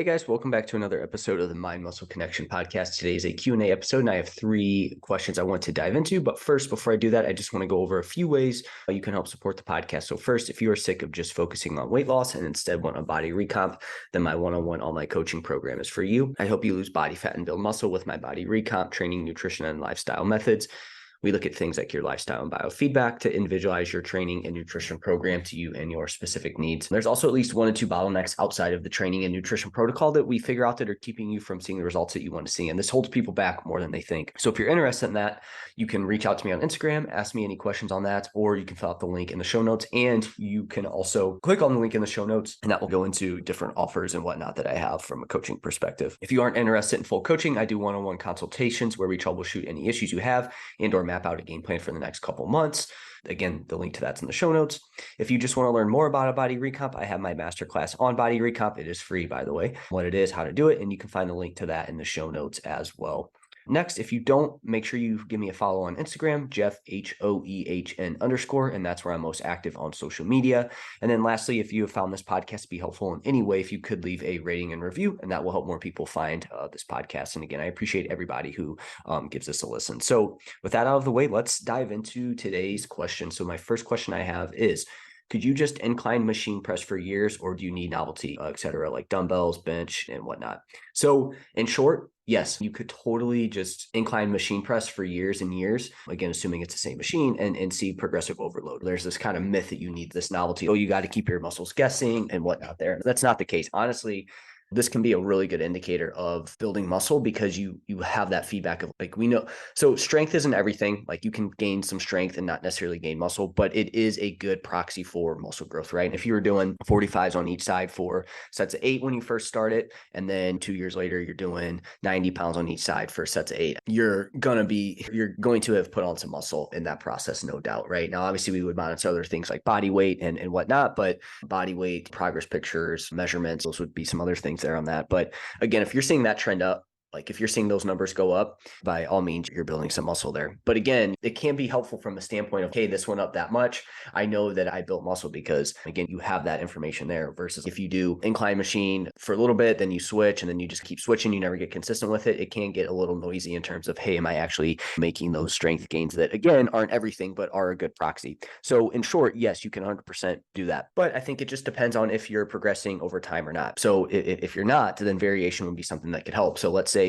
Hey guys, welcome back to another episode of the Mind Muscle Connection podcast. Today is a Q&A episode and I have 3 questions I want to dive into. But first, before I do that, I just want to go over a few ways you can help support the podcast. So first, if you are sick of just focusing on weight loss and instead want a body recomp, then my one-on-one online coaching program is for you. I help you lose body fat and build muscle with my body recomp, training, nutrition, and lifestyle methods. We look at things like your lifestyle and biofeedback to individualize your training and nutrition program to you and your specific needs. There's also at least 1 to 2 bottlenecks outside of the training and nutrition protocol that we figure out that are keeping you from seeing the results that you want to see. And this holds people back more than they think. So if you're interested in that, you can reach out to me on Instagram, ask me any questions on that, or you can fill out the link in the show notes. And you can also click on the link in the show notes and that will go into different offers and whatnot that I have from a coaching perspective. If you aren't interested in full coaching, I do one-on-one consultations where we troubleshoot any issues you have and or map out a game plan for the next couple months. Again, the link to that's in the show notes. If you just want to learn more about a body recomp, I have my masterclass on body recomp. It is free, by the way, what it is, how to do it, and you can find the link to that in the show notes as well. Next, if you don't, make sure you give me a follow on Instagram, Jeff, HOEHN_, and that's where I'm most active on social media. And then lastly, if you have found this podcast to be helpful in any way, if you could leave a rating and review, and that will help more people find this podcast. And again, I appreciate everybody who gives this a listen. So with that out of the way, let's dive into today's question. So my first question I have is, could you just incline machine press for years, or do you need novelty, et cetera, like dumbbells, bench, and whatnot? So in short, yes, you could totally just incline machine press for years and years, again, assuming it's the same machine, and see progressive overload. There's this kind of myth that you need this novelty. Oh, you got to keep your muscles guessing and whatnot there. That's not the case. Honestly, this can be a really good indicator of building muscle because you have that feedback of like, we know, so strength isn't everything. Like you can gain some strength and not necessarily gain muscle, but it is a good proxy for muscle growth, right? If you were doing 45s on each side for sets of 8 when you first started, and then 2 years later, you're doing 90 pounds on each side for sets of 8, you're going to have put on some muscle in that process, no doubt, right? Now, obviously we would monitor other things like body weight and whatnot, but body weight, progress pictures, measurements, those would be some other things there on that. But again, if you're seeing that trend up, like if you're seeing those numbers go up, by all means, you're building some muscle there. But again, it can be helpful from a standpoint of, hey, this went up that much. I know that I built muscle because, again, you have that information there versus if you do incline machine for a little bit, then you switch and then you just keep switching, you never get consistent with it. It can get a little noisy in terms of, hey, am I actually making those strength gains that, again, aren't everything, but are a good proxy. So in short, yes, you can 100% do that. But I think it just depends on if you're progressing over time or not. So if you're not, then variation would be something that could help. So let's say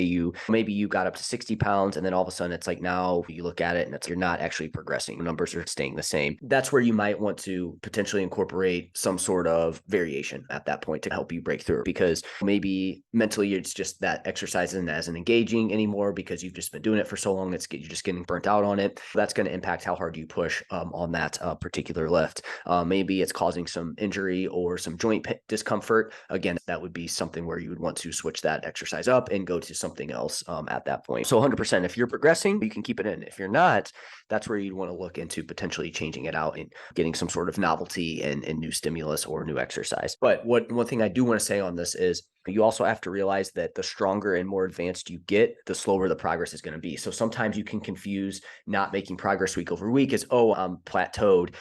maybe you got up to 60 pounds and then all of a sudden it's like now you look at it and you're not actually progressing. The numbers are staying the same. That's where you might want to potentially incorporate some sort of variation at that point to help you break through, because maybe mentally it's just that exercise isn't as engaging anymore because you've just been doing it for so long. You're just getting burnt out on it. That's going to impact how hard you push on that particular lift. Maybe it's causing some injury or some joint discomfort. Again, that would be something where you would want to switch that exercise up and go to something else at that point. So 100%, if you're progressing, you can keep it in. If you're not, that's where you'd want to look into potentially changing it out and getting some sort of novelty and new stimulus or new exercise. But one thing I do want to say on this is you also have to realize that the stronger and more advanced you get, the slower the progress is going to be. So sometimes you can confuse not making progress week over week as, oh, I'm plateaued,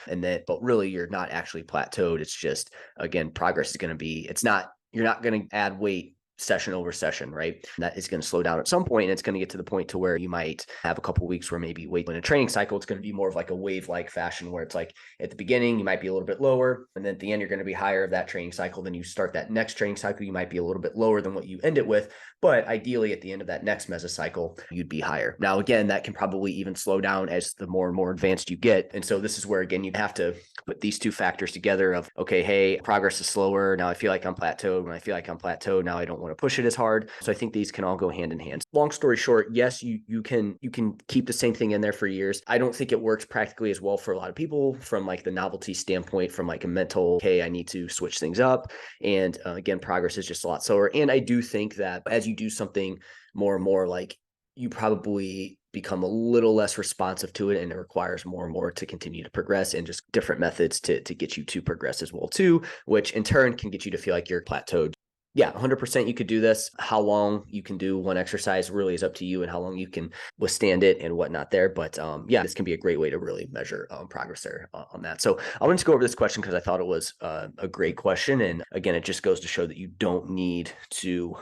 but really you're not actually plateaued. It's just, again, progress is going to be, you're not going to add weight session over session, right? That is going to slow down at some point, and it's going to get to the point to where you might have a couple of weeks where maybe weight in a training cycle, it's going to be more of like a wave-like fashion where it's like at the beginning, you might be a little bit lower, and then at the end, you're going to be higher of that training cycle. Then you start that next training cycle, you might be a little bit lower than what you end it with, but ideally at the end of that next mesocycle, you'd be higher. Now, again, that can probably even slow down as the more and more advanced you get. And so this is where, again, you'd have to put these two factors together of, okay, hey, progress is slower. Now I feel like I'm plateaued. When I feel like I'm plateaued, now I don't want to push it as hard. So I think these can all go hand in hand. Long story short, yes, you can keep the same thing in there for years. I don't think it works practically as well for a lot of people from like the novelty standpoint, from like a mental, hey, I need to switch things up. And again, progress is just a lot slower. And I do think that as you do something more and more, like you probably become a little less responsive to it, and it requires more and more to continue to progress, and just different methods to get you to progress as well too, which in turn can get you to feel like you're plateaued. Yeah, 100% you could do this. How long you can do one exercise really is up to you and how long you can withstand it and whatnot there. But yeah, this can be a great way to really measure progress there on that. So I wanted to go over this question because I thought it was a great question. And again, it just goes to show that you don't need to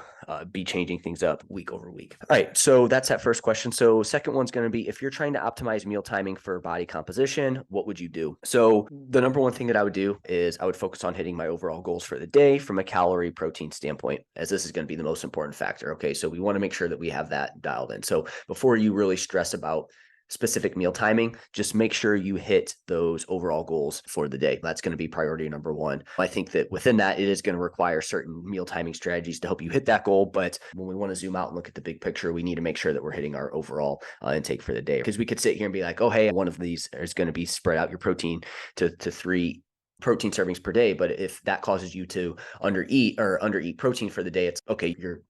be changing things up week over week. All right, so that's that first question. So second one's going to be, if you're trying to optimize meal timing for body composition, what would you do? So the number one thing that I would do is I would focus on hitting my overall goals for the day from a calorie protein standpoint, as this is going to be the most important factor. Okay, so we want to make sure that we have that dialed in. So before you really stress about specific meal timing, just make sure you hit those overall goals for the day. That's going to be priority number one. I think that within that, it is going to require certain meal timing strategies to help you hit that goal. But when we want to zoom out and look at the big picture, we need to make sure that we're hitting our overall intake for the day. Because we could sit here and be like, oh, hey, one of these is going to be spread out your protein to 3 protein servings per day. But if that causes you to undereat protein for the day, it's okay. You're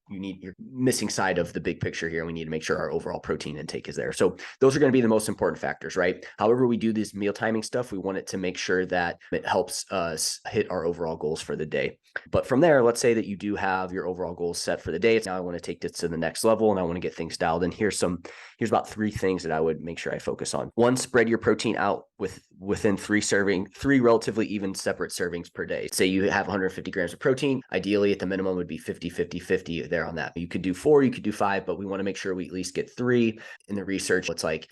missing side of the big picture here. We need to make sure our overall protein intake is there. So those are going to be the most important factors, right? However we do this meal timing stuff, we want it to make sure that it helps us hit our overall goals for the day. But from there, let's say that you do have your overall goals set for the day. Now I want to take this to the next level and I want to get things dialed in. Here's about 3 things that I would make sure I focus on. 1, spread your protein out within 3 relatively even separate servings per day. Say you have 150 grams of protein. Ideally, at the minimum would be 50, 50, 50 there on that. You could do 4, you could do 5, but we want to make sure we at least get 3. In the research, it's like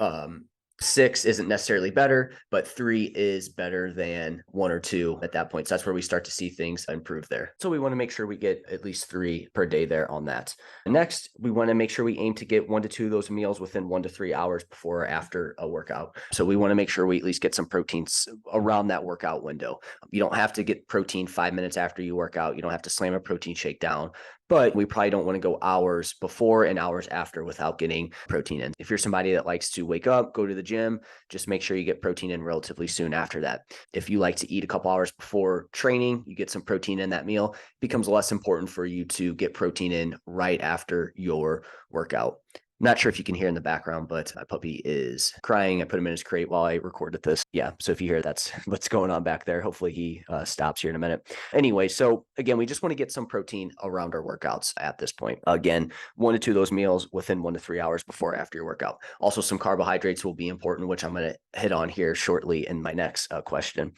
6 isn't necessarily better, but 3 is better than 1 or 2 at that point. So that's where we start to see things improve there. So we want to make sure we get at least 3 per day there on that. Next, we want to make sure we aim to get 1 to 2 of those meals within 1 to 3 hours before or after a workout. So we want to make sure we at least get some proteins around that workout window. You don't have to get protein 5 minutes after you work out. You don't have to slam a protein shake down. But we probably don't want to go hours before and hours after without getting protein in. If you're somebody that likes to wake up, go to the gym, just make sure you get protein in relatively soon after that. If you like to eat a couple hours before training, you get some protein in that meal, it becomes less important for you to get protein in right after your workout. Not sure if you can hear in the background, but my puppy is crying. I put him in his crate while I recorded this. Yeah, so if you hear that's what's going on back there. Hopefully he stops here in a minute. Anyway, so again, we just want to get some protein around our workouts at this point. Again, 1 to 2 of those meals within 1 to 3 hours before or after your workout. Also, some carbohydrates will be important, which I'm going to hit on here shortly in my next question.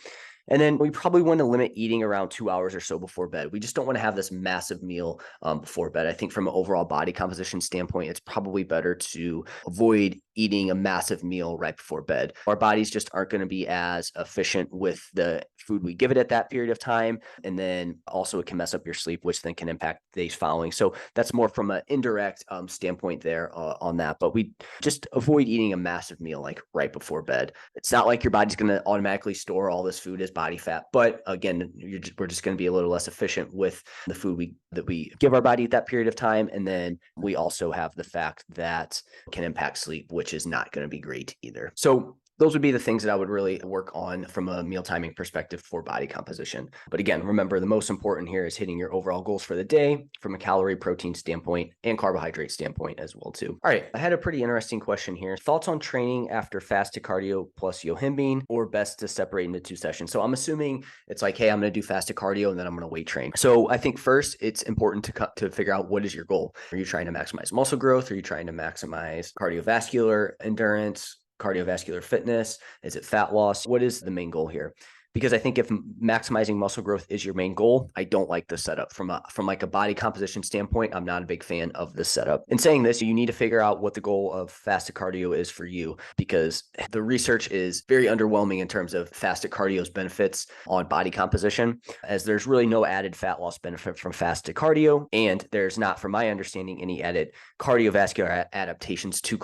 And then we probably want to limit eating around 2 hours or so before bed. We just don't want to have this massive meal before bed. I think from an overall body composition standpoint, it's probably better to avoid eating a massive meal right before bed. Our bodies just aren't going to be as efficient with the food we give it at that period of time. And then also it can mess up your sleep, which then can impact days following. So that's more from an indirect standpoint there on that. But we just avoid eating a massive meal like right before bed. It's not like your body's going to automatically store all this food as body fat. But again, we're just going to be a little less efficient with the food that we give our body at that period of time. And then we also have the fact that it can impact sleep, which is not going to be great either. So those would be the things that I would really work on from a meal timing perspective for body composition. But again, remember the most important here is hitting your overall goals for the day from a calorie, protein standpoint and carbohydrate standpoint as well too. All right, I had a pretty interesting question here. Thoughts on training after fasted cardio plus Yohimbine, or best to separate into 2 sessions? So I'm assuming it's like, hey, I'm going to do fasted cardio and then I'm going to weight train. So I think first it's important to figure out what is your goal. Are you trying to maximize muscle growth? Are you trying to maximize cardiovascular endurance? Cardiovascular fitness? Is it fat loss? What is the main goal here? Because I think if maximizing muscle growth is your main goal, I don't like this setup. From like a body composition standpoint, I'm not a big fan of this setup. In saying this, you need to figure out what the goal of fasted cardio is for you, because the research is very underwhelming in terms of fasted cardio's benefits on body composition, as there's really no added fat loss benefit from fasted cardio. And there's not, from my understanding, any added cardiovascular adaptations to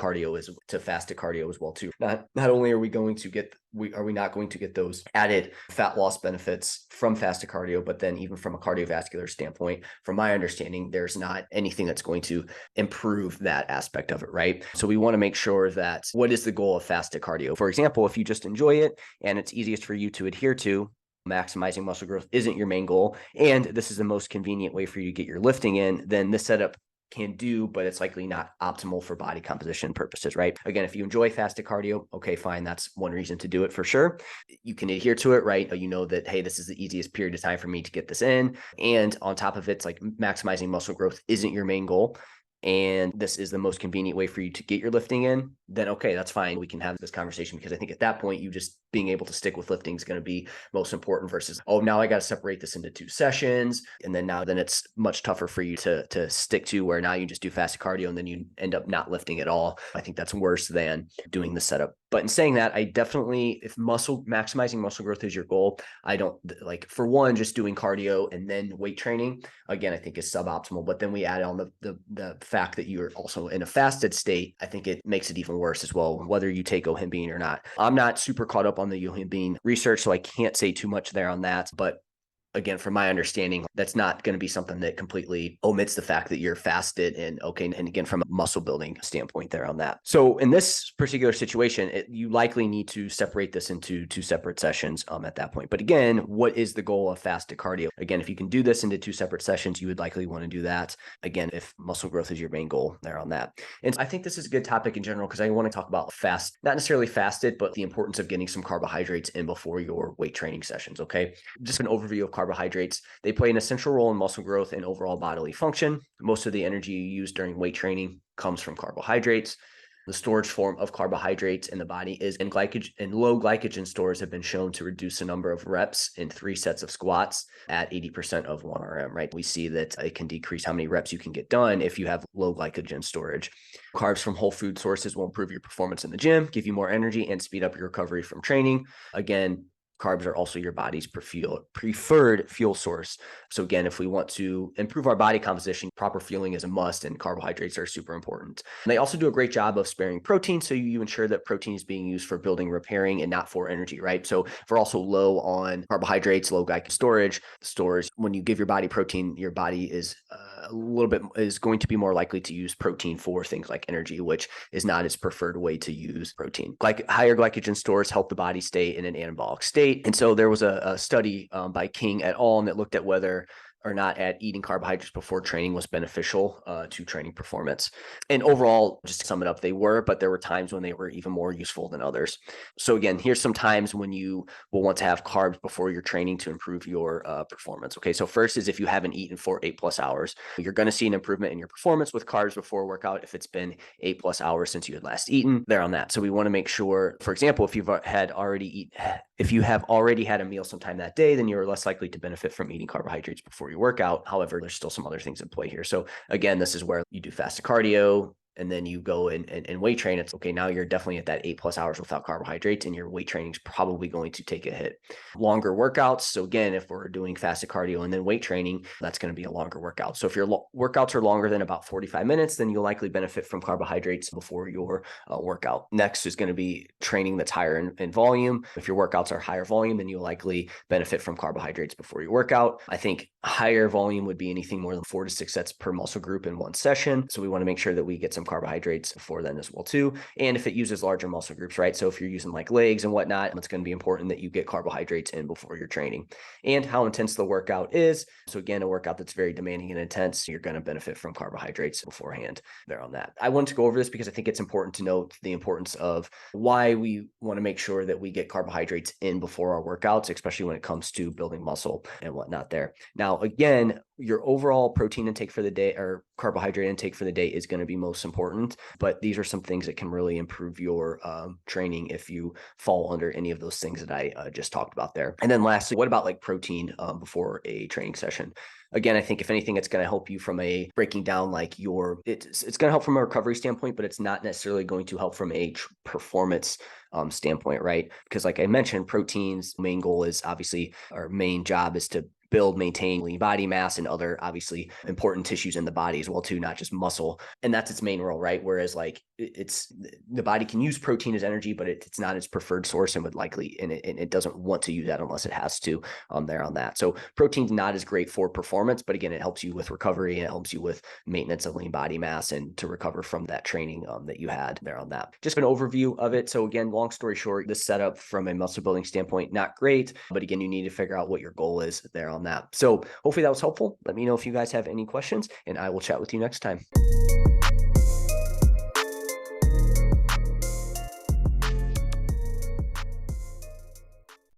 fasted cardio as well too. Not only are we not going to get those added fat loss benefits from fasted cardio, but then even from a cardiovascular standpoint, from my understanding, there's not anything that's going to improve that aspect of it, right? So we want to make sure that what is the goal of fasted cardio? For example, if you just enjoy it and it's easiest for you to adhere to, maximizing muscle growth isn't your main goal, and this is the most convenient way for you to get your lifting in, then this setup can do, but it's likely not optimal for body composition purposes, right? Again, if you enjoy fasted cardio, okay, fine. That's one reason to do it for sure. You can adhere to it, right? You know that, hey, this is the easiest period of time for me to get this in. And on top of it, it's like maximizing muscle growth isn't your main goal, and this is the most convenient way for you to get your lifting in, then okay, that's fine. We can have this conversation, because I think at that point, you just being able to stick with lifting is going to be most important versus, oh, now I got to separate this into 2 sessions. And then it's much tougher for you to stick to, where now you just do fasted cardio and then you end up not lifting at all. I think that's worse than doing the setup. But in saying that, I definitely, if maximizing muscle growth is your goal, I don't like, for one, just doing cardio and then weight training, again, I think is suboptimal. But then we add on the fact that you're also in a fasted state. I think it makes it even worse as well, whether you take Yohimbine or not. I'm not super caught up on the Yohimbine research, so I can't say too much there on that. But again, from my understanding, that's not going to be something that completely omits the fact that you're fasted and okay. And again, from a muscle building standpoint there on that. So in this particular situation, you likely need to separate this into 2 separate sessions at that point. But again, what is the goal of fasted cardio? Again, if you can do this into 2 separate sessions, you would likely want to do that. Again, if muscle growth is your main goal there on that. And I think this is a good topic in general, because I want to talk about not necessarily fasted, but the importance of getting some carbohydrates in before your weight training sessions. Okay. Just an overview of carbohydrates. They play an essential role in muscle growth and overall bodily function. Most of the energy you use during weight training comes from carbohydrates. The storage form of carbohydrates in the body is in glycogen, and low glycogen stores have been shown to reduce the number of reps in 3 sets of squats at 80% of 1 RM, right? We see that it can decrease how many reps you can get done if you have low glycogen storage. Carbs from whole food sources will improve your performance in the gym, give you more energy, and speed up your recovery from training. Again, carbs are also your body's preferred fuel source. So again, if we want to improve our body composition, proper fueling is a must, and carbohydrates are super important. And they also do a great job of sparing protein. So you ensure that protein is being used for building, repairing, and not for energy, right? So if we're also low on carbohydrates, low glycogen storage, when you give your body protein, your body is going to be more likely to use protein for things like energy, which is not its preferred way to use protein. Higher glycogen stores help the body stay in an anabolic state. And so there was a study by King et al. That looked at whether or not eating carbohydrates before training was beneficial to training performance. And overall, just to sum it up, they were, but there were times when they were even more useful than others. So again, here's some times when you will want to have carbs before your training to improve your performance. Okay, so first is if you haven't eaten for 8+ hours. You're going to see an improvement in your performance with carbs before a workout if it's been 8+ hours since you had last eaten there on that. So we want to make sure, for example, if you have already had a meal sometime that day, then you're less likely to benefit from eating carbohydrates before your workout. However, there's still some other things in play here. So again, this is where you do fasted cardio, and then you go and weight train. It's okay, now you're definitely at that 8+ hours without carbohydrates, and your weight training is probably going to take a hit. Longer workouts. So again, if we're doing fasted cardio and then weight training, that's going to be a longer workout. So if your workouts are longer than about 45 minutes, then you'll likely benefit from carbohydrates before your workout. Next is going to be training that's higher in volume. If your workouts are higher volume, then you'll likely benefit from carbohydrates before your workout. I think higher volume would be anything more than 4 to 6 sets per muscle group in one session. So we want to make sure that we get some carbohydrates before then as well too. And if it uses larger muscle groups, right? So if you're using like legs and whatnot, it's going to be important that you get carbohydrates in before your training. And how intense the workout is. So again, a workout that's very demanding and intense, you're going to benefit from carbohydrates beforehand there on that. I want to go over this because I think it's important to note the importance of why we want to make sure that we get carbohydrates in before our workouts, especially when it comes to building muscle and whatnot there. Now, again, your overall protein intake for the day or carbohydrate intake for the day is going to be most important, but these are some things that can really improve your training if you fall under any of those things that I just talked about there. And then lastly, what about like protein before a training session? Again, I think if anything, it's going to help you from a breaking down like it's going to help from a recovery standpoint, but it's not necessarily going to help from a performance standpoint, right? Because like I mentioned, protein's main goal is obviously, our main job is to build, maintain lean body mass and other obviously important tissues in the body as well too, not just muscle. And that's its main role, right? Whereas like it's the body can use protein as energy, but it's not its preferred source and would likely, and it doesn't want to use that unless it has to there on that. So protein's not as great for performance, but again, it helps you with recovery and it helps you with maintenance of lean body mass and to recover from that training that you had there on that. Just an overview of it. So again, long story short, this setup from a muscle building standpoint, not great, but again, you need to figure out what your goal is there on that. So hopefully that was helpful. Let me know if you guys have any questions, and I will chat with you next time.